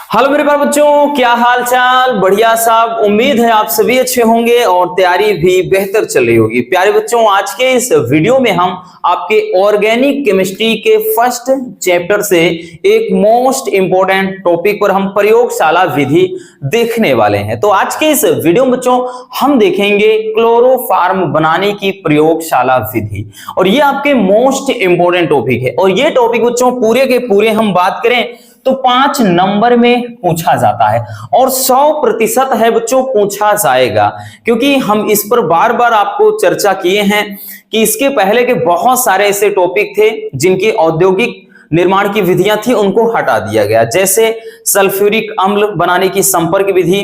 Hello मेरे प्यारे बच्चों, क्या हाल चाल। बढ़िया साहब, उम्मीद है आप सभी अच्छे होंगे और तैयारी भी बेहतर चल रही होगी। प्यारे बच्चों, आज के इस वीडियो में हम आपके ऑर्गेनिक केमिस्ट्री के फर्स्ट चैप्टर से एक मोस्ट इंपॉर्टेंट टॉपिक पर हम प्रयोगशाला विधि देखने वाले हैं। तो आज के इस वीडियो में बच्चों हम देखेंगे क्लोरोफार्म बनाने की प्रयोगशाला विधि, और ये आपके मोस्ट इंपॉर्टेंट टॉपिक है। और ये टॉपिक बच्चों पूरे के पूरे हम बात करें तो 5 नंबर में पूछा जाता है और 100% है बच्चों पूछा जाएगा, क्योंकि हम इस पर बार बार आपको चर्चा किए हैं कि इसके पहले के बहुत सारे ऐसे टॉपिक थे जिनकी औद्योगिक निर्माण की विधियां थी, उनको हटा दिया गया, जैसे सल्फ्यूरिक अम्ल बनाने की संपर्क विधि,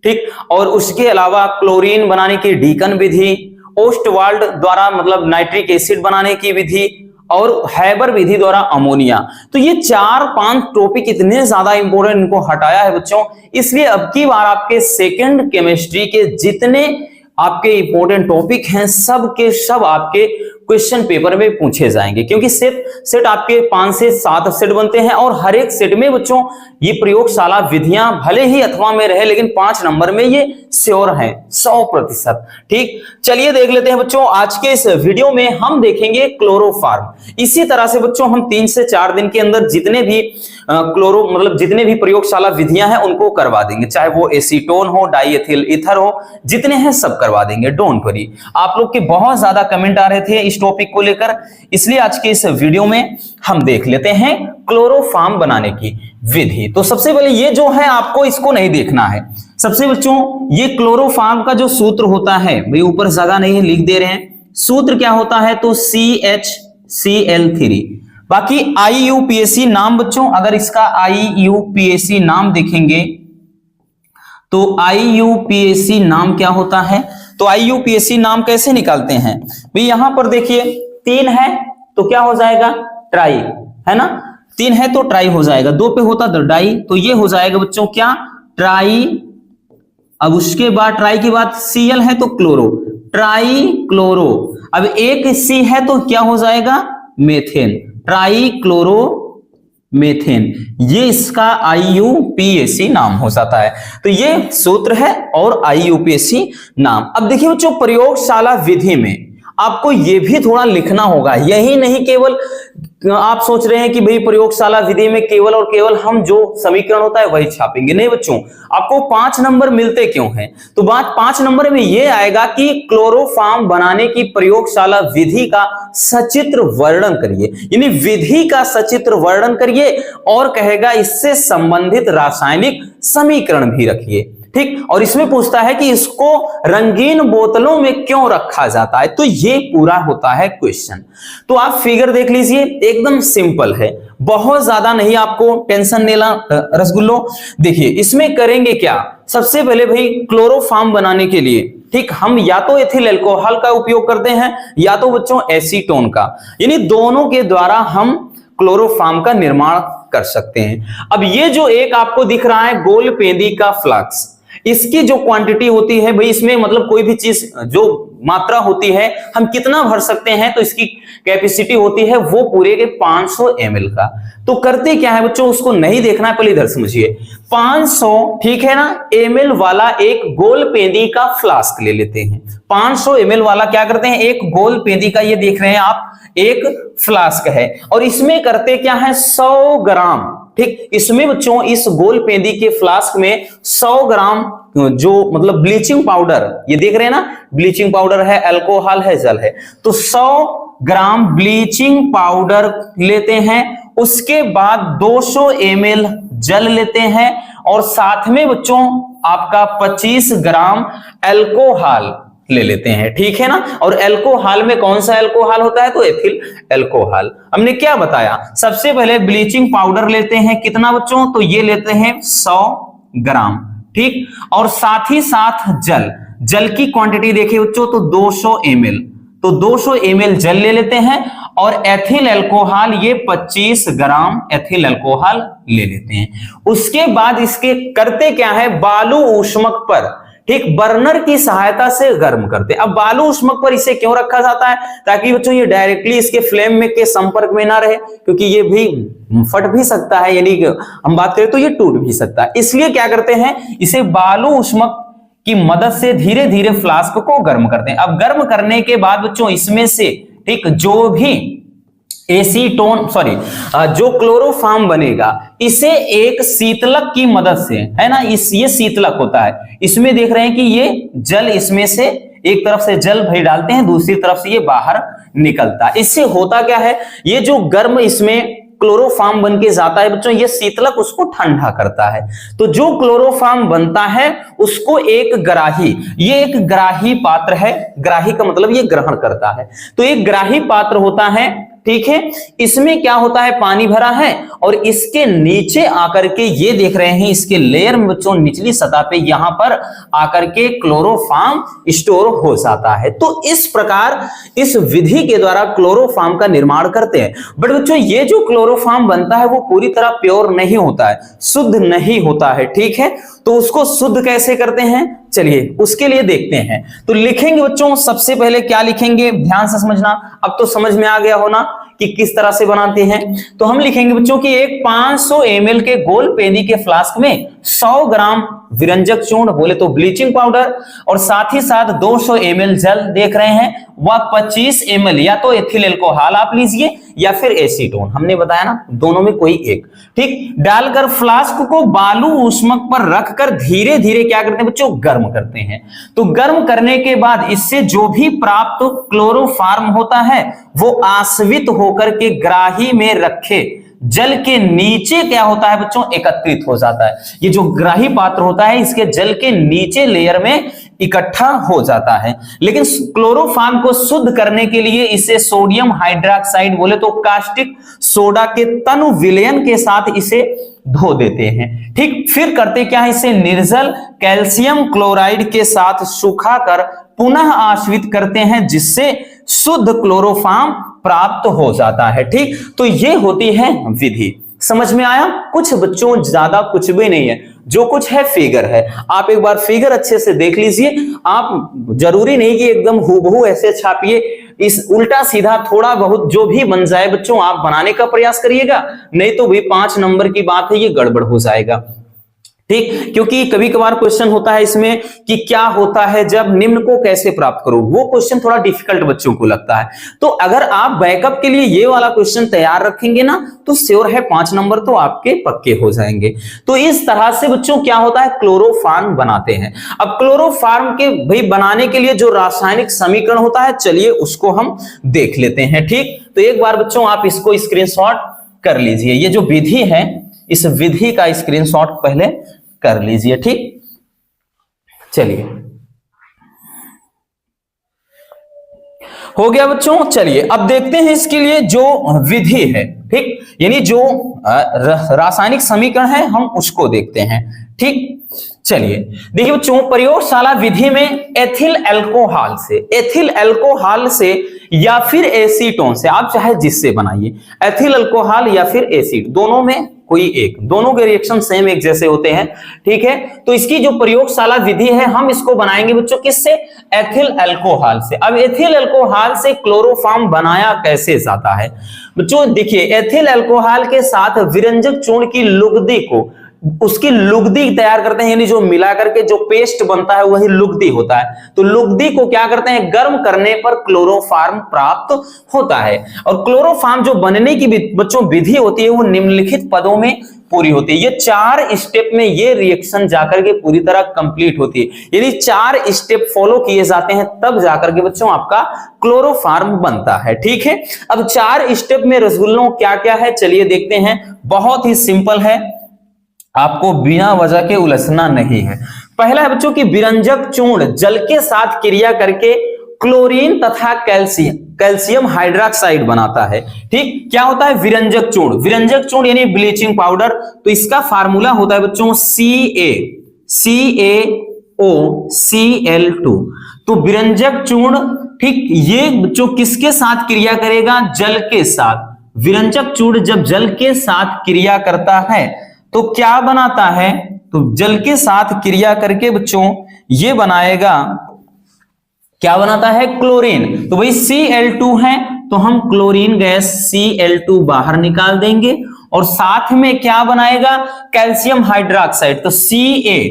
ठीक, और उसके अलावा क्लोरीन बनाने की डीकन विधि, ओस्टवाल्ड द्वारा मतलब नाइट्रिक एसिड बनाने की विधि, और हैबर विधि द्वारा अमोनिया। तो ये 4-5 टॉपिक इतने ज्यादा इंपॉर्टेंट, इनको हटाया है बच्चों। इसलिए अब की बार आपके सेकंड केमिस्ट्री के जितने आपके इंपॉर्टेंट टॉपिक हैं सब के सब आपके क्वेश्चन पेपर में पूछे जाएंगे, क्योंकि सेट आपके 5 से 7 सेट बनते हैं और हर एक सेट में बच्चों ये प्रयोगशाला विधियां भले ही अथवा में रहे, लेकिन 5 नंबर में ये श्योर है 100%। ठीक, चलिए देख लेते हैं बच्चों। आज के इस वीडियो में हम देखेंगे क्लोरोफार्म। इसी तरह से बच्चों हम 3 से 4 दिन के अंदर जितने भी जितने भी प्रयोगशाला विधियां हैं उनको करवा देंगे, चाहे वो एसीटोन हो, डाइएथिल ईथर हो, जितने हैं सब करवा देंगे, डोंट वरी। आप लोग के बहुत ज्यादा कमेंट आ रहे थे इस टॉपिक को लेकर, इसलिए आज के इस वीडियो में हम देख लेते हैं क्लोरोफार्म बनाने की विधि। तो सबसे पहले ये जो है आपको इसको नहीं देखना है। सबसे बच्चों ये क्लोरोफार्म का जो सूत्र होता है, भाई ऊपर जगह नहीं है, लिख दे रहे हैं। सूत्र क्या होता है तो CHCl3। बाकी IUPAC नाम बच्चों, अगर इसका IUPAC नाम देखेंगे तो IUPAC नाम क्या होता है, तो IUPAC नाम कैसे निकालते हैं भाई, यहां पर देखिए 3 है तो क्या हो जाएगा ट्राई, है ना, 3 है तो ट्राई हो जाएगा, 2 पे होता तो डाई, तो ये हो जाएगा बच्चों क्या ट्राई। अब उसके बाद ट्राई के बाद Cl है तो क्लोरो, ट्राई क्लोरो। अब एक C है तो क्या हो जाएगा मेथेन, ट्राई क्लोरो मेथेन। ये इसका IUPAC नाम हो जाता है। तो ये सूत्र है और IUPAC नाम। अब देखिए बच्चों प्रयोगशाला विधि में आपको ये भी थोड़ा लिखना होगा, यही नहीं केवल आप सोच रहे हैं कि भाई प्रयोगशाला विधि में केवल और केवल हम जो समीकरण होता है वही छापेंगे, नहीं बच्चों, आपको 5 नंबर मिलते क्यों हैं, तो बात 5 नंबर में यह आएगा कि क्लोरोफार्म बनाने की प्रयोगशाला विधि का सचित्र वर्णन करिए, यानी विधि का सचित्र वर्णन करिए, और कहेगा इससे संबंधित रासायनिक समीकरण भी रखिए। ठीक, और इसमें पूछता है कि इसको रंगीन बोतलों में क्यों रखा जाता है, तो ये पूरा होता है क्वेश्चन। तो आप फिगर देख लीजिए, एकदम सिंपल है, बहुत ज्यादा नहीं आपको टेंशन लेना रसगुल्लो। देखिए इसमें करेंगे क्या, सबसे पहले भाई क्लोरोफार्म बनाने के लिए, ठीक, हम या तो एथिल अल्कोहल का उपयोग करते हैं या तो बच्चों एसीटोन का, यानी दोनों के द्वारा हम क्लोरोफार्म का निर्माण कर सकते हैं। अब ये जो एक आपको दिख रहा है गोल पेंदी का फ्लक्स, इसकी जो क्वांटिटी होती है भाई, इसमें मतलब कोई भी चीज जो मात्रा होती है हम कितना भर सकते हैं, तो इसकी कैपेसिटी होती है वो पूरे के 500 ml का। तो करते क्या है बच्चों, उसको नहीं देखना है, पहले इधर समझिए। 500 ठीक है ना ml वाला एक गोल पेंदी का फ्लास्क ले लेते हैं। 500 ml वाला क्या करते हैं, एक गोल पेंदी का, ये देख रहे हैं आप, एक फ्लास्क है, और इसमें करते क्या है 100 ग्राम, ठीक, इसमें बच्चों इस गोल पेंदी के फ्लास्क में 100 ग्राम जो मतलब ब्लीचिंग पाउडर, ये देख रहे हैं ना, ब्लीचिंग पाउडर है, अल्कोहल है, जल है, तो 100 ग्राम ब्लीचिंग पाउडर लेते हैं। उसके बाद 200 ml जल लेते हैं, और साथ में बच्चों आपका 25 ग्राम अल्कोहल ले लेते हैं, ठीक है ना। और अल्कोहल में कौन सा अल्कोहल होता है, तो एथिल अल्कोहल। हमने क्या बताया, सबसे पहले ब्लीचिंग पाउडर लेते हैं, कितना बच्चों, तो ये लेते हैं 100 ग्राम, ठीक, और साथ ही साथ जल की क्वांटिटी देखिए बच्चों तो 200 ml, तो 200 ml जल ले लेते हैं, और एथिल अल्कोहल ये 25 ग्राम एथिल अल्कोहल ले लेते हैं। उसके बाद इसके करते क्या है, बालू ऊष्मक पर, ठीक, बर्नर की सहायता से गर्म करते हैं। अब बालू उष्मक पर इसे क्यों रखा जाता है? ताकि बच्चों ये डायरेक्टली इसके फ्लेम में के संपर्क में ना रहे, क्योंकि ये भी फट भी सकता है, यानी हम बात करें तो ये टूट भी सकता है। इसलिए क्या करते हैं, इसे बालू उष्मक की मदद से धीरे धीरे फ्लास्क को गर्म करते हैं। अब गर्म करने के बाद बच्चों इसमें से ठीक जो भी एसीटोन जो क्लोरोफॉर्म बनेगा, इसे एक शीतलक की मदद से, है ना, ये शीतलक होता है। इसमें देख रहे हैं कि ये जल, इसमें से एक तरफ से जल भरी डालते हैं, दूसरी तरफ से ये बाहर निकलता है। इससे होता क्या है, ये जो गर्म इसमें क्लोरोफॉर्म बन के जाता है बच्चों, ये शीतलक उसको ठंडा करता है। तो जो क्लोरोफॉर्म बनता है उसको एक ग्राही, ये एक ग्राही पात्र है, ग्राही का मतलब ये ग्रहण करता है, तो एक ग्राही पात्र होता है, ठीक है। इसमें क्या होता है, पानी भरा है और इसके नीचे आकर के ये देख रहे हैं, इसके लेयर में बच्चों निचली सतह पे यहां पर आकर के क्लोरोफॉर्म स्टोर हो जाता है। तो इस प्रकार इस विधि के द्वारा क्लोरोफॉर्म का निर्माण करते हैं। बट बच्चों ये जो क्लोरोफॉर्म बनता है वो पूरी तरह प्योर नहीं होता है, शुद्ध नहीं होता है, ठीक है। तो उसको शुद्ध कैसे करते हैं, चलिए उसके लिए देखते हैं। तो लिखेंगे बच्चों, सबसे पहले क्या लिखेंगे, ध्यान से समझना। अब तो समझ में आ गया होना कि किस तरह से बनाते हैं। तो हम लिखेंगे बच्चों कि एक 500 ml के गोल पेंदी के फ्लास्क में 100 ग्राम विरंजक चूर्ण, बोले तो ब्लीचिंग पाउडर, और साथ ही साथ 200 ml जल देख रहे हैं, वह 25 ml या तो एथिल अल्कोहल आप लीजिए या फिर एसीटोन, हमने बताया ना दोनों में कोई एक, ठीक, डालकर फ्लास्क को बालू उष्मक पर रखकर धीरे धीरे क्या करते हैं बच्चों, गर्म करते हैं। तो गर्म करने के बाद इससे जो भी प्राप्त क्लोरोफॉर्म होता है वो आश्वित होकर के ग्राही में रखे जल के नीचे क्या होता है बच्चों, एकत्रित हो जाता है। ये जो ग्राही पात्र होता है इसके जल के नीचे लेयर में इकट्ठा हो जाता है। लेकिन क्लोरोफॉर्म को शुद्ध करने के लिए इसे सोडियम हाइड्रोक्साइड, बोले तो कास्टिक सोडा के तनु विलयन के साथ इसे धो देते हैं, ठीक। फिर करते क्या है, इसे निर्जल कैल्शियम क्लोराइड के साथ सुखाकर पुनः आश्वित करते हैं, जिससे शुद्ध क्लोरोफॉर्म प्राप्त हो जाता है, ठीक। तो ये होती है विधि। समझ में आया? कुछ बच्चों ज्यादा कुछ भी नहीं है, जो कुछ है फिगर है। आप एक बार फिगर अच्छे से देख लीजिए। आप जरूरी नहीं कि एकदम हूबहू ऐसे छापिए, इस उल्टा सीधा थोड़ा बहुत जो भी बन जाए बच्चों आप बनाने का प्रयास करिएगा, नहीं तो भी 5 नंबर की बात है, ये गड़बड़ हो जाएगा, ठीक। क्योंकि कभी कभार क्वेश्चन होता है इसमें कि क्या होता है जब निम्न को कैसे प्राप्त करूं, वो क्वेश्चन थोड़ा डिफिकल्ट बच्चों को लगता है। तो अगर आप बैकअप के लिए ये वाला क्वेश्चन तैयार रखेंगे ना, तो श्योर है 5 नंबर तो आपके पक्के हो जाएंगे। तो इस तरह से बच्चों क्या होता है, क्लोरोफॉर्म बनाते हैं। अब क्लोरोफॉर्म के भाई बनाने के लिए जो रासायनिक समीकरण होता है, चलिए उसको हम देख लेते हैं, ठीक। तो एक बार बच्चों आप इसको स्क्रीनशॉट कर लीजिए। ये जो विधि है, इस विधि का स्क्रीनशॉट पहले कर लीजिए, ठीक। चलिए हो गया बच्चों। चलिए अब देखते हैं इसके लिए जो विधि है, ठीक, यानी जो रासायनिक समीकरण है हम उसको देखते हैं, ठीक। चलिए देखिए बच्चों, प्रयोगशाला विधि में एथिल अल्कोहल से या फिर एसीटोन से, आप चाहे जिससे बनाइए, एथिल अल्कोहल या फिर एसिड, दोनों में कोई एक, दोनों के रिएक्शन सेम एक जैसे होते हैं, ठीक है। तो इसकी जो प्रयोगशाला विधि है हम इसको बनाएंगे बच्चों किससे, एथिल अल्कोहल से। अब एथिल अल्कोहल से क्लोरोफॉर्म बनाया कैसे जाता है बच्चों, देखिए एथिल अल्कोहल के साथ विरंजक चूर्ण की लुगदी को, उसकी लुगदी तैयार करते हैं, यानी जो मिला करके जो पेस्ट बनता है वही लुगदी होता है। तो लुगदी को क्या करते हैं, गर्म करने पर क्लोरोफॉर्म प्राप्त होता है। और क्लोरोफॉर्म जो बनने की बच्चों विधि होती है वो निम्नलिखित पदों में पूरी होती है। ये 4 स्टेप में ये रिएक्शन जाकर के पूरी तरह कंप्लीट होती है, यानी 4 स्टेप फॉलो किए जाते हैं तब जाकर के बच्चों आपका क्लोरोफॉर्म बनता है, ठीक है। अब 4 स्टेप में रसगुल्लों क्या क्या है, चलिए देखते हैं। बहुत ही सिंपल है, आपको बिना वजह के उलझना नहीं है। पहला है बच्चों की विरंजक चूर्ण जल के साथ क्रिया करके क्लोरीन तथा कैल्शियम हाइड्रोक्साइड बनाता है, ठीक। क्या होता है विरंजक चूर्ण, विरंजक चूर्ण यानी ब्लीचिंग पाउडर। तो इसका फार्मूला होता है बच्चों CaOCl2। तो विरंजक चूर्ण, ठीक, ये बच्चों किसके साथ क्रिया करेगा, जल के साथ। विरंजक चूर्ण जब जल के साथ क्रिया करता है तो क्या बनाता है, तो जल के साथ क्रिया करके बच्चों ये बनाएगा, क्या बनाता है, क्लोरीन। तो भाई Cl2 है तो हम क्लोरीन गैस Cl2 बाहर निकाल देंगे और साथ में क्या बनाएगा, कैल्शियम हाइड्रोक्साइड। तो Ca,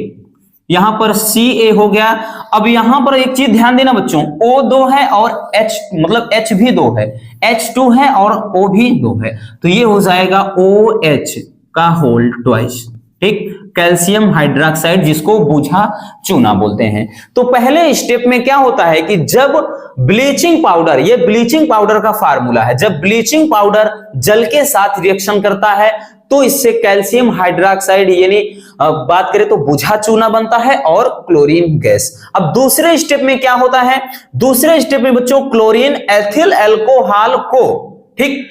यहां पर Ca हो गया। अब यहां पर एक चीज ध्यान देना बच्चों, O2 है और H मतलब H भी 2 है, H2 है और O भी 2 है, तो ये हो जाएगा OH का होल ट्वाइस, ठीक, कैल्शियम हाइड्रोक्साइड, जिसको बूझा चूना बोलते हैं। तो पहले स्टेप में क्या होता है कि जब ब्लीचिंग पाउडर, ये ब्लीचिंग पाउडर का फार्मूला है, जब ब्लीचिंग पाउडर जल के साथ रिएक्शन करता है तो इससे कैल्शियम हाइड्रोक्साइड यानी बात करें तो बुझा चूना बनता है और क्लोरीन गैस। अब दूसरे स्टेप में क्या होता है, दूसरे स्टेप में बच्चों क्लोरीन एथिल अल्कोहल को, ठीक,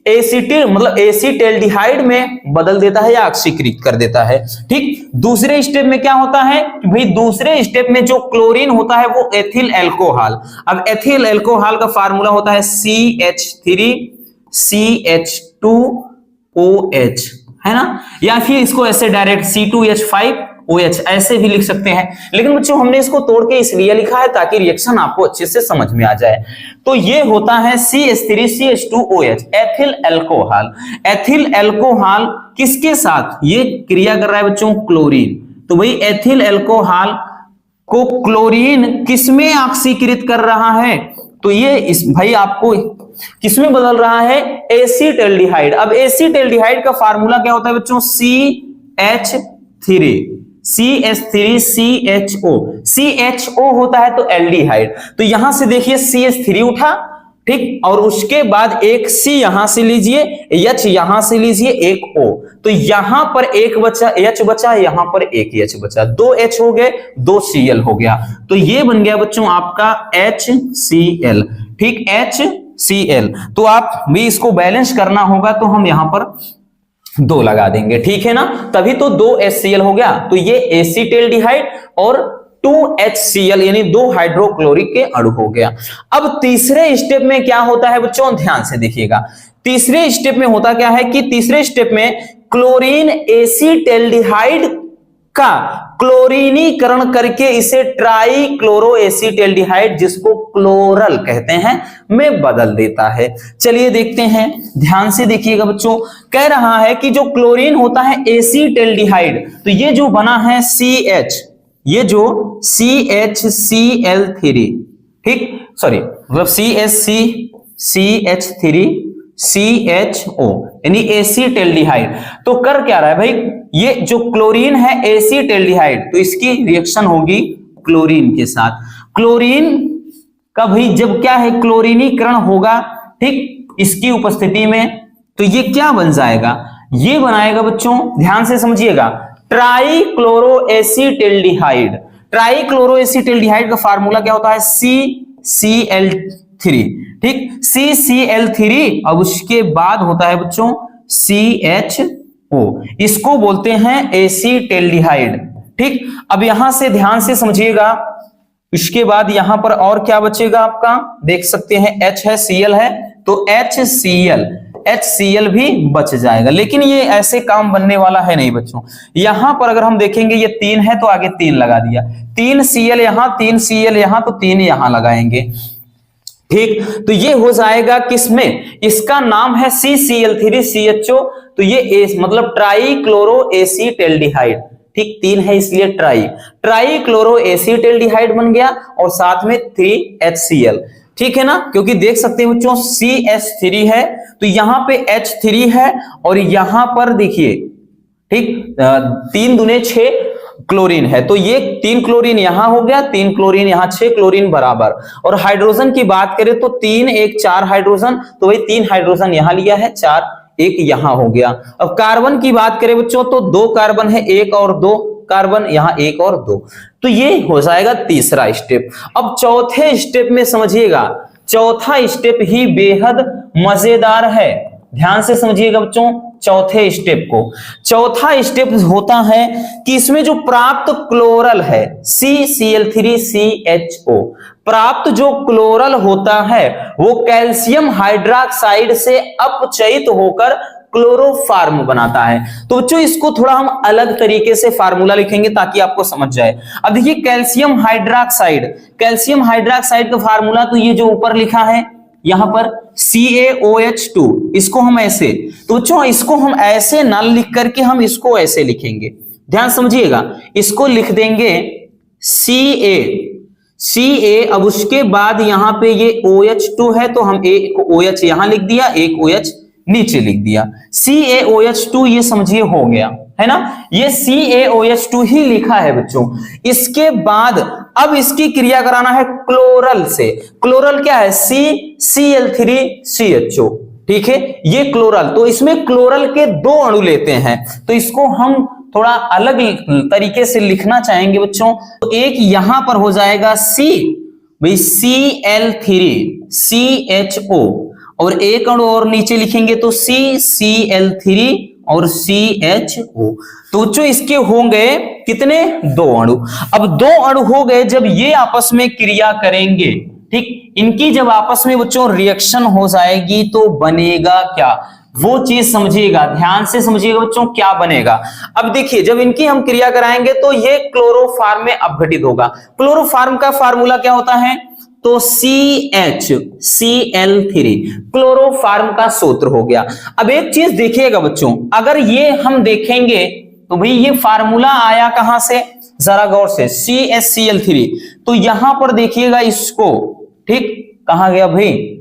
एसीटिल मतलब एसीटेल्डिहाइड में बदल देता है या ऑक्सीकृत कर देता है, ठीक। दूसरे स्टेप में क्या होता है कि भाई दूसरे स्टेप में जो क्लोरीन होता है वो एथिल अल्कोहल। अब एथिल अल्कोहल का फार्मूला होता है CH3CH2OH, है ना, या फिर इसको ऐसे डायरेक्ट C2H5OH ऐसे भी लिख सकते हैं, लेकिन बच्चों हमने इसको तोड़ के इसलिए लिखा है ताकि रिएक्शन आपको अच्छे से समझ में आ जाए। तो ये होता है CH3CH2OH, ethyl alcohol. Ethyl alcohol किसके साथ ये क्रिया कर रहा है बच्चों, क्लोरीन। तो भाई एथिल अल्कोहल को क्लोरीन किसमें ऑक्सीकृत कर रहा है, तो ये इस भाई आपको किसमें बदल रहा है, एसीटेल्डिहाइड। अब एसीटेल्डिहाइड का फार्मूला क्या होता है बच्चों, CH3CHO, CHO होता है तो एल्डिहाइड। तो यहां से देखिए CH3 उठा, ठीक, और उसके बाद एक C यहां से लीजिए, H यहां से लीजिए, एक O, तो यहां पर एक बचा H बचा, यहां पर एक H बचा, 2 H हो गए, 2 Cl हो गया। तो ये बन गया बच्चों आपका HCl, ठीक, HCl। तो आप भी इसको बैलेंस करना होगा तो हम यहां पर 2 लगा देंगे, ठीक है ना, तभी तो 2 HCl हो गया। तो ये एसीटेल्डिहाइड और 2 HCl यानी 2 हाइड्रोक्लोरिक के अणु हो गया। अब तीसरे स्टेप में क्या होता है बच्चों, ध्यान से देखिएगा। तीसरे स्टेप में होता क्या है कि तीसरे स्टेप में क्लोरीन एसीटेल्डिहाइड का क्लोरीनीकरण करके इसे ट्राइक्लोरो एसीटेल्डिहाइड, जिसको क्लोरल कहते हैं, में बदल देता है। चलिए देखते हैं, ध्यान से देखिएगा बच्चों। कह रहा है कि जो क्लोरीन होता है एसीटेल्डिहाइड, तो ये जो बना है CH, ये जो CHCl3, ठीक, सॉरी मतलब CH3CH2CHO यानी एसीटेल्डिहाइड। तो कर क्या रहा है भाई, ये जो क्लोरीन है एसीटेल्डिहाइड, तो इसकी रिएक्शन होगी क्लोरीन के साथ। क्लोरीन का भाई जब क्या है, क्लोरीनीकरण होगा, ठीक, इसकी उपस्थिति में, तो ये क्या बन जाएगा, ये बनाएगा बच्चों, ध्यान से समझिएगा, ट्राइक्लोरो एसीटेल्डिहाइड। ट्राइक्लोरो एसीटेल्डिहाइड का फार्मूला क्या होता है, CCl3, ठीक, CCl3, अब उसके बाद होता है बच्चों CHO, इसको बोलते हैं एसीटेल्डिहाइड, ठीक। अब यहां से ध्यान से समझिएगा, इसके बाद यहां पर और क्या बचेगा आपका, देख सकते हैं H है, Cl है, तो HCl भी बच जाएगा। लेकिन ये ऐसे काम बनने वाला है नहीं बच्चों। यहां पर अगर हम देखेंगे ये 3 है तो आगे 3 लगा दिया, 3 Cl यहां, 3 Cl यहां, तो 3 यहां लगाएंगे, ठीक। तो ये हो जाएगा किसमें, इसका नाम है CCl3CHO, तो ये मतलब ट्राइक्लोरो एसीटेल्डिहाइड, ठीक, 3 है इसलिए ट्राइक्लोरो एसीटेल्डिहाइड बन गया और साथ में 3HCl, ठीक है ना, क्योंकि देख सकते हैं बच्चों CH3 है तो यहां पे H3 है और यहां पर देखिए, ठीक, 3 दूने 6 क्लोरीन है, तो ये 3 क्लोरीन यहां हो गया, 3 क्लोरीन यहां, 6 क्लोरीन बराबर। और हाइड्रोजन की बात करें तो 3 1 4 हाइड्रोजन, तो वही 3 हाइड्रोजन यहां लिया है, 4 1 यहां हो गया। अब कार्बन की बात करें बच्चों तो 2 कार्बन है, 1 और 2 कार्बन, यहां 1 और 2, तो ये हो जाएगा तीसरा स्टेप। अब चौथे स्टेप में समझिएगा, चौथा स्टेप ही बेहद मजेदार है, ध्यान से समझिएगा बच्चों चौथे स्टेप को। चौथा स्टेप होता है कि इसमें जो प्राप्त क्लोरल है CCl3CHO, प्राप्त जो क्लोरल होता है वो कैल्शियम हाइड्रोक्साइड से अपचयित होकर क्लोरोफार्म बनाता है। तो बच्चों इसको थोड़ा हम अलग तरीके से फार्मूला लिखेंगे ताकि आपको समझ जाए। अब देखिए कैल्शियम हाइड्रोक्साइड का फार्मूला तो ये जो ऊपर लिखा है यहां पर CaOH2, इसको हम ऐसे, तो बच्चों इसको हम ऐसे ना लिख करके हम इसको ऐसे लिखेंगे, ध्यान समझिएगा, इसको लिख देंगे Ca, अब उसके बाद यहां पे ये OH2 है तो हम एक OH यहां लिख दिया, एक OH नीचे लिख दिया, CaOH2 ये समझिए हो गया है ना, ये CaOH2 ही लिखा है बच्चों। इसके बाद अब इसकी क्रिया कराना है क्लोरल से। क्लोरल क्या है? CCl3CHO, ठीक है, ये क्लोरल, तो इसमें क्लोरल के दो अणु लेते हैं, तो इसको हम थोड़ा अलग तरीके से लिखना चाहेंगे बच्चों। तो एक यहां पर हो जाएगा Cl3CHO, और एक अणु और नीचे लिखेंगे तो CCl3 और CHO। तो जो इसके होंगे कितने? दो अणु। अब दो अणु हो गए, जब ये आपस में क्रिया करेंगे, ठीक, इनकी जब आपस में बच्चों रिएक्शन हो जाएगी तो बनेगा क्या, वो चीज समझिएगा, ध्यान से समझिएगा बच्चों क्या बनेगा। अब देखिए जब इनकी हम क्रिया कराएंगे तो ये क्लोरोफार्म में अपघटित होगा। क्लोरोफार्म का फार्मूला क्या होता है? तो CHCl3 क्लोरोफार्म का सूत्र हो गया। अब एक चीज देखिएगा बच्चों, अगर ये हम देखेंगे तो भाई ये फार्मूला आया कहां से, जरा गौर से, CHCl3, तो यहां पर देखिएगा इसको, ठीक, कहां गया भाई,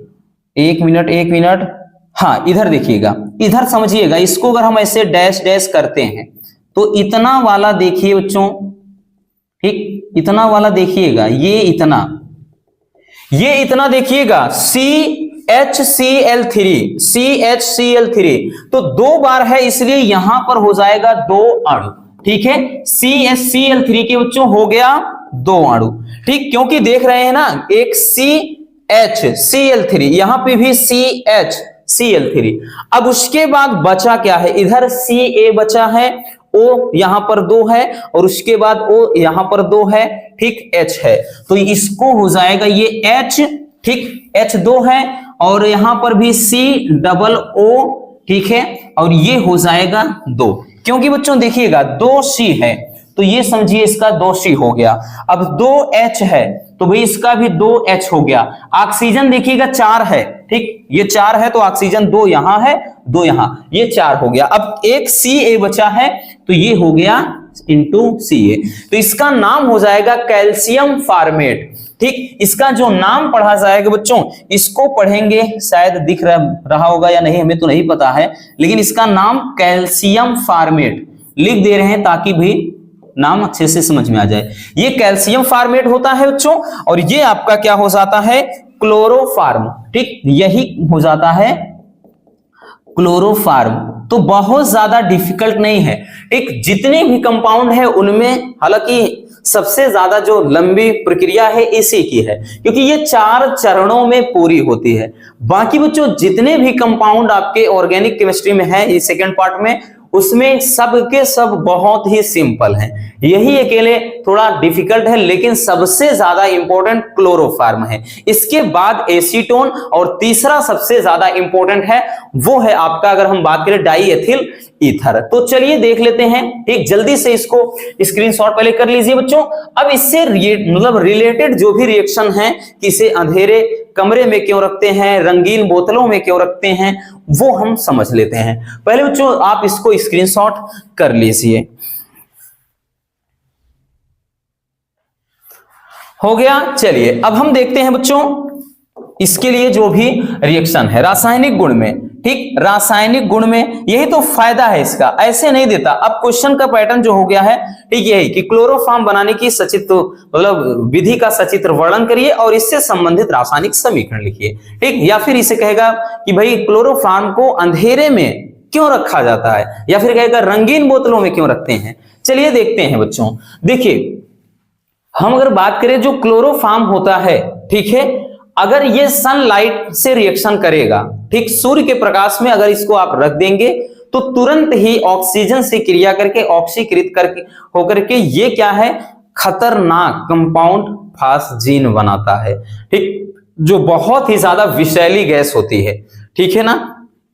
एक मिनट, हाँ इधर देखिएगा, इधर समझिएगा, इसको अगर हम ऐसे डैश डैश करते हैं तो इतना वाला देखिए बच्चों, ठीक, इतना वाला देखिएगा, ये इतना देखिएगा, CHCl3, तो दो बार है इसलिए यहां पर हो जाएगा दो अणु, ठीक है, CHCl3 के बच्चों हो गया दो अणु, ठीक, क्योंकि देख रहे हैं ना, एक CHCl3, यहां पे भी CHCl3। अब उसके बाद बचा क्या है, इधर Ca बचा है, O यहां पर दो है, और उसके बाद O यहां पर दो है, ठीक, H है, तो इसको हो जाएगा ये H, ठीक, H दो है, और यहां पर भी COO, ठीक है, और ये हो जाएगा दो, क्योंकि बच्चों देखिएगा दो C है तो ये समझिए इसका 2C हो गया। अब 2H है तो भाई इसका भी 2H हो गया। ऑक्सीजन देखिएगा 4 है, ठीक, ये 4 है तो ऑक्सीजन 2 यहां है, 2 यहां, ये 4 हो गया। अब एक Ca बचा है तो ये हो गया इंटू Ca, तो इसका नाम हो जाएगा कैल्शियम फार्मेट, ठीक, इसका जो नाम पढ़ा जाएगा बच्चों, इसको पढ़ेंगे, शायद दिख रहा होगा या नहीं हमें तो नहीं पता है, लेकिन इसका नाम कैल्शियम फार्मेट लिख दे रहे हैं ताकि भी नाम अच्छे से समझ में आ जाए। ये कैल्शियम फार्मेट होता है बच्चों, और ये आपका क्या हो जाता है, क्लोरोफार्म, ठीक, यही हो जाता है क्लोरोफार्म। तो बहुत ज्यादा डिफिकल्ट नहीं है, एक जितने भी कंपाउंड है उनमें, हालांकि सबसे ज्यादा जो लंबी प्रक्रिया है इसी की है, क्योंकि ये 4 चरणों में पूरी होती है। बाकी बच्चों जितने भी कंपाउंड आपके ऑर्गेनिक केमिस्ट्री में है, इस सेकेंड पार्ट में, उसमें सबके सब बहुत ही सिंपल हैं, यही अकेले थोड़ा डिफिकल्ट है, लेकिन सबसे ज्यादा इंपॉर्टेंट क्लोरोफार्म है। इसके बाद एसीटोन, और तीसरा सबसे ज्यादा इंपॉर्टेंट है वो है आपका, अगर हम बात करें, डाई एथिल ईथर। तो चलिए देख लेते हैं, ठीक, जल्दी से इसको स्क्रीनशॉट पहले कर लीजिए बच्चों। अब इससे मतलब रिलेटेड जो भी रिएक्शन है, कि इसे अंधेरे कमरे में क्यों रखते हैं, रंगीन बोतलों में क्यों रखते हैं, वो हम समझ लेते हैं। पहले बच्चों आप इसको स्क्रीनशॉट कर लीजिए। हो गया, चलिए अब हम देखते हैं बच्चों इसके लिए जो भी रिएक्शन है रासायनिक गुण में, ठीक, रासायनिक गुण में यही तो फायदा है इसका, ऐसे नहीं देता। अब क्वेश्चन का पैटर्न जो हो गया है, ठीक, यही कि क्लोरोफार्म बनाने की सचित्र मतलब विधि का सचित्र वर्णन करिए और इससे संबंधित रासायनिक समीकरण लिखिए, ठीक, या फिर इसे कहेगा कि भाई क्लोरोफार्म को अंधेरे में क्यों रखा जाता है, या फिर कहेगा रंगीन बोतलों में क्यों रखते हैं। चलिए देखते हैं बच्चों, देखिए हम अगर बात करें जो क्लोरोफार्म होता है, ठीक है, अगर ये सनलाइट से रिएक्शन करेगा, ठीक, सूर्य के प्रकाश में अगर इसको आप रख देंगे तो तुरंत ही ऑक्सीजन से क्रिया करके ऑक्सीकृत करके होकर के ये क्या है, खतरनाक कंपाउंड फास्जीन बनाता है, ठीक, जो बहुत ही ज्यादा विषैली गैस होती है, ठीक है ना।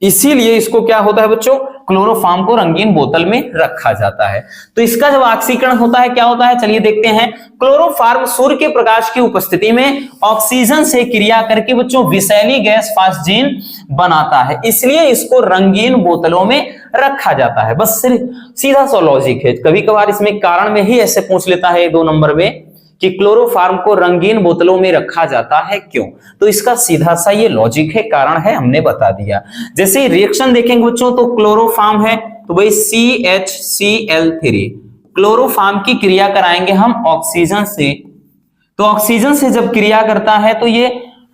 इसीलिए इसको क्या होता है बच्चों, क्लोरोफॉर्म को रंगीन बोतल में रखा जाता है। तो इसका जब ऑक्सीकरण होता है क्या होता है, चलिए देखते हैं। क्लोरोफॉर्म सूर्य के प्रकाश की उपस्थिति में ऑक्सीजन से क्रिया करके बच्चों विषैली गैस फास्जीन बनाता है, इसलिए इसको रंगीन बोतलों में रखा जाता है। बस सिर्फ सीधा सा लॉजिक है। कभी कभार इसमें कारण में ही ऐसे पूछ लेता है 2 नंबर में कि क्लोरोफॉर्म को रंगीन बोतलों में रखा जाता है क्यों, तो इसका सीधा सा ये लॉजिक है, कारण है, हमने बता दिया। जैसे रिएक्शन देखेंगे बच्चों तो क्लोरोफॉर्म है तो भाई CHCl3, क्लोरोफॉर्म की क्रिया कराएंगे हम ऑक्सीजन से, तो ऑक्सीजन से जब क्रिया करता है तो ये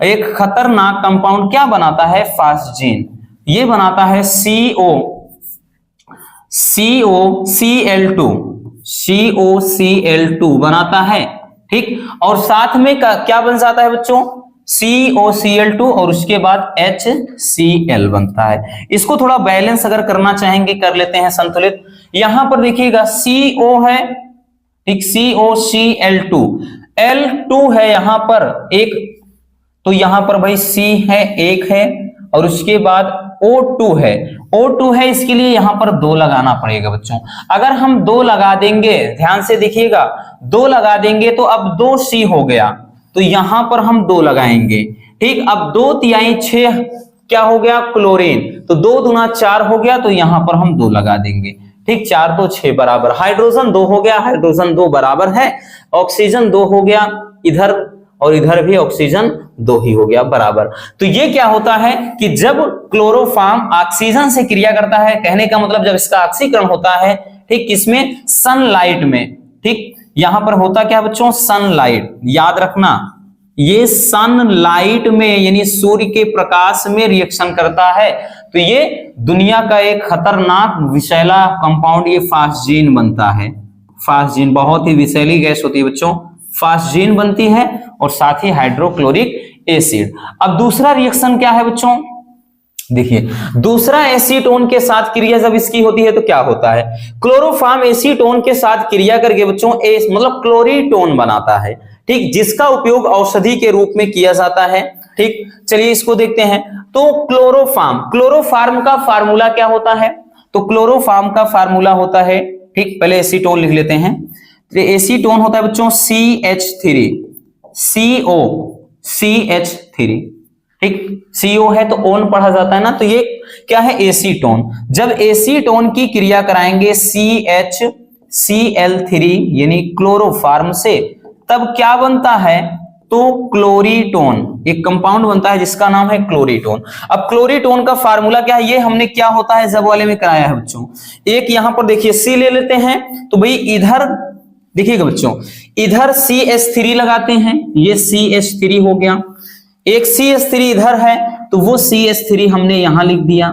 एक खतरनाक कंपाउंड क्या बनाता है, फास्जीन, ये बनाता है COCl2 बनाता है, ठीक। और साथ में क्या बन जाता है बच्चों, COCl2 और उसके बाद HCl बनता है। इसको थोड़ा बैलेंस अगर करना चाहेंगे कर लेते हैं संतुलित। यहां पर देखिएगा CO है, ठीक, COCl2, L2 है यहां पर एक, तो यहां पर भाई C है, एक है, और उसके बाद O2 है, O2 है, इसके लिए यहां पर 2 लगाना पड़ेगा बच्चों। अगर हम 2 लगा देंगे, ध्यान से देखिएगा, 2 लगा देंगे तो अब 2C हो गया, तो यहां पर हम 2 लगाएंगे, ठीक। अब 2 तिहाई 6 क्या हो गया, क्लोरीन, तो 2 दूना 4 हो गया, तो यहां पर हम 2 लगा देंगे, ठीक। 4 तो 6 बराबर, हाइड्रोजन 2 हो गया, हाइड्रोजन 2 बराबर है, ऑक्सीजन 2 हो गया इधर, और इधर भी ऑक्सीजन 2 ही हो गया बराबर। तो ये क्या होता है कि जब क्लोरोफॉर्म ऑक्सीजन से क्रिया करता है, कहने का मतलब जब इसका ऑक्सीकरण होता है, ठीक, किसमें, सनलाइट में, ठीक। यहां पर होता क्या बच्चों, सनलाइट, याद रखना, ये सनलाइट में यानी सूर्य के प्रकाश में रिएक्शन करता है, तो ये दुनिया का एक खतरनाक विषैला कंपाउंड ये फास्जीन बनता है। फास्जीन बहुत ही विषैली गैस होती है बच्चों, फास्जीन बनती है, और साथ ही हाइड्रोक्लोरिक एसिड। अब दूसरा रिएक्शन क्या है बच्चों, देखिए, दूसरा एसीटोन के साथ क्रिया जब इसकी होती है तो क्या होता है, क्लोरोफॉर्म एसीटोन के साथ क्रिया करके बच्चों मतलब क्लोरीटोन बनाता है, ठीक, जिसका उपयोग औषधि के रूप में किया जाता है, ठीक। चलिए इसको देखते हैं। तो क्लोरोफॉर्म का फार्मूला क्या होता है, तो क्लोरोफॉर्म का फार्मूला होता है, ठीक, पहले एसीटोन लिख लेते हैं। तो एसीटोन होता है बच्चों CH3, COCH3, ठीक, CO है तो ओन पढ़ा जाता है ना, तो ये क्या है, एसीटोन। जब एसीटोन की क्रिया कराएंगे CHCl3 यानी क्लोरोफॉर्म से, तब क्या बनता है, तो क्लोरीटोन, एक कंपाउंड बनता है जिसका नाम है क्लोरीटोन। अब क्लोरीटोन का फार्मूला क्या है, ये हमने क्या होता है जब वाले में कराया है बच्चों। एक यहां पर देखिए C ले लेते हैं, तो भाई इधर देखिएगा बच्चों, इधर CH3 लगाते हैं, ये CH3 हो गया, एक CH3 इधर है, तो वो CH3 हमने यहां लिख दिया,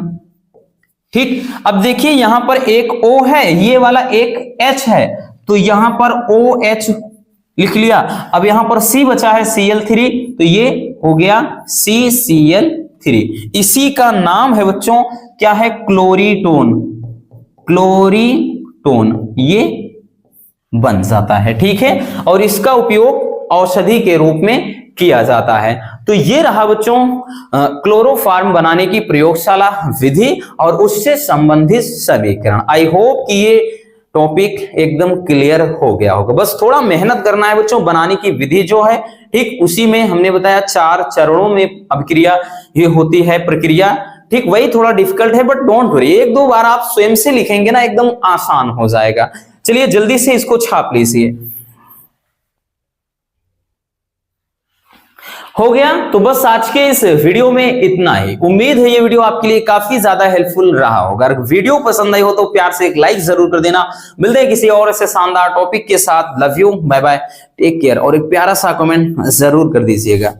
ठीक। अब देखिए यहां पर एक O है, ये वाला एक H है, तो यहां पर OH लिख लिया। अब यहां पर C बचा है Cl3, तो ये हो गया CCl3। इसी का नाम है बच्चों क्या है, क्लोरीटोन, क्लोरीटोन ये बन जाता है, ठीक है। और इसका उपयोग औषधि के रूप में किया जाता है। तो ये रहा बच्चों क्लोरोफॉर्म बनाने की प्रयोगशाला विधि और उससे संबंधित समीकरण। आई होप कि ये टॉपिक एकदम क्लियर हो गया होगा। बस थोड़ा मेहनत करना है बच्चों, बनाने की विधि जो है, ठीक, उसी में हमने बताया 4 चरणों में अभिक्रिया ये होती है प्रक्रिया, ठीक। वही थोड़ा डिफिकल्ट है, बट डोंट वरी, 1-2 बार आप स्वयं से लिखेंगे ना एकदम आसान हो जाएगा। चलिए जल्दी से इसको छाप लीजिए। हो गया, तो बस आज के इस वीडियो में इतना ही। उम्मीद है ये वीडियो आपके लिए काफी ज्यादा हेल्पफुल रहा होगा। अगर वीडियो पसंद आई हो तो प्यार से एक लाइक जरूर कर देना। मिलते हैं किसी और ऐसे शानदार टॉपिक के साथ। Love you, bye bye, take care, और एक प्यारा सा कमेंट जरूर कर दीजिएगा।